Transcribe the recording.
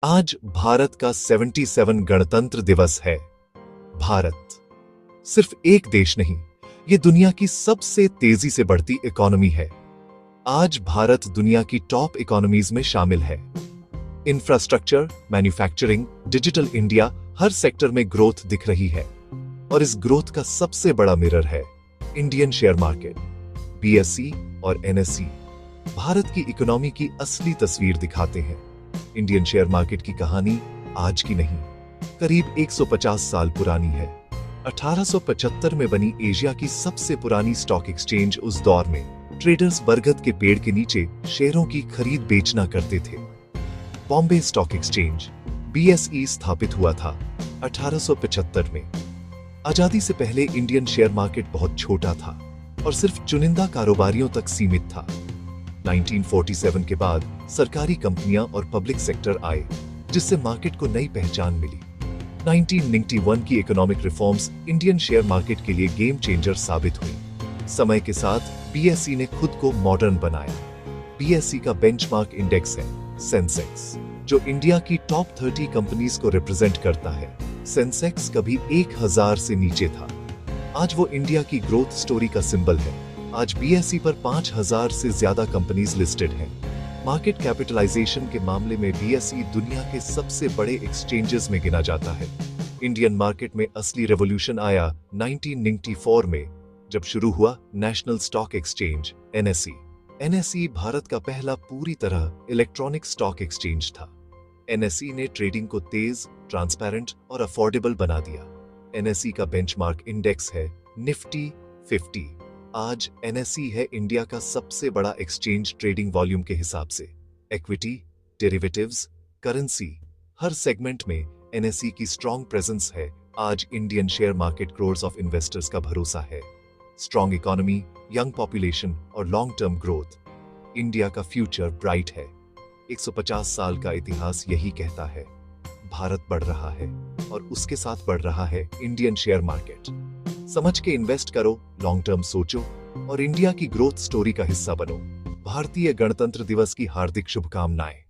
आज भारत का 77 गणतंत्र दिवस है। भारत सिर्फ एक देश नहीं, ये दुनिया की सबसे तेजी से बढ़ती इकोनॉमी है। आज भारत दुनिया की टॉप इकोनॉमीज में शामिल है। इंफ्रास्ट्रक्चर, मैन्युफैक्चरिंग, डिजिटल इंडिया, हर सेक्टर में ग्रोथ दिख रही है। और इस ग्रोथ का सबसे बड़ा मिरर है इंडियन शेयर मार्केट, बीएसई और एनएसई। भारत की इकोनॉमी की असली तस्वीर दिखाते हैं। इंडियन शेयर मार्केट की कहानी आज की नहीं, करीब 150 साल पुरानी है। 1875 में बनी एशिया की सबसे पुरानी स्टॉक एक्सचेंज उस दौर में ट्रेडर्स बरगद के पेड़ के नीचे शेयरों की खरीद बेचना करते थे। बॉम्बे स्टॉक एक्सचेंज बीएसई स्थापित हुआ था 1875 में। आजादी से पहले इंडियन शेयर मार्केट बहुत छोटा था और सिर्फ चुनिंदा कारोबारियों तक सीमित था। 1947 के बाद सरकारी कंपनियां और पब्लिक सेक्टर आए, जिससे मार्केट को नई पहचान मिली। 1991 की economic reforms Indian share market के लिए गेम चेंजर साबित हुई। समय के साथ बीएसई ने खुद को मॉडर्न बनाया। बीएसई का बेंचमार्क इंडेक्स है सेंसेक्स, जो इंडिया की टॉप 30 कंपनीज को रिप्रेजेंट करता है। सेंसेक्स कभी 1000 से नीचे था। आज वो इंडिया की ग्रोथ स्टोरी का सिंबल है। आज बीएसई पर 5000 से ज्यादा कंपनीज लिस्टेड हैं। मार्केट कैपिटलाइजेशन के मामले में बीएसई दुनिया के सबसे बड़े एक्सचेंजेस में गिना जाता है। इंडियन मार्केट में असली रेवोल्यूशन आया 1994 में, जब शुरू हुआ national stock exchange NSE. NSE Bharat का पहला पूरी तरह इलेक्ट्रॉनिक स्टॉक एक्सचेंज था। एनएसई ने ट्रेडिंग को तेज, ट्रांसपेरेंट और अफोर्डेबल बना दिया। एनएसई का बेंचमार्क इंडेक्स है निफ्टी 50। आज एनएसई है इंडिया का सबसे बड़ा एक्सचेंज ट्रेडिंग वॉल्यूम के हिसाब से। इक्विटी, डेरिवेटिव्स, करेंसी, हर सेगमेंट में एनएसई की स्ट्रॉन्ग प्रेजेंस है। आज Indian share market crores of investors का भरोसा है। स्ट्रॉन्ग इकोनॉमी, यंग पॉपुलेशन और लॉन्ग टर्म ग्रोथ, इंडिया का फ्यूचर ब्राइट है। 150 साल का इतिहास यही कहता है। भारत बढ़ रहा है और उसके साथ बढ़ रहा है इंडियन शेयर मार्केट। समझ के इन्वेस्ट करो, लॉन्ग टर्म सोचो और इंडिया की ग्रोथ स्टोरी का हिस्सा बनो। भारतीय गणतंत्र दिवस की हार्दिक शुभकामनाएं।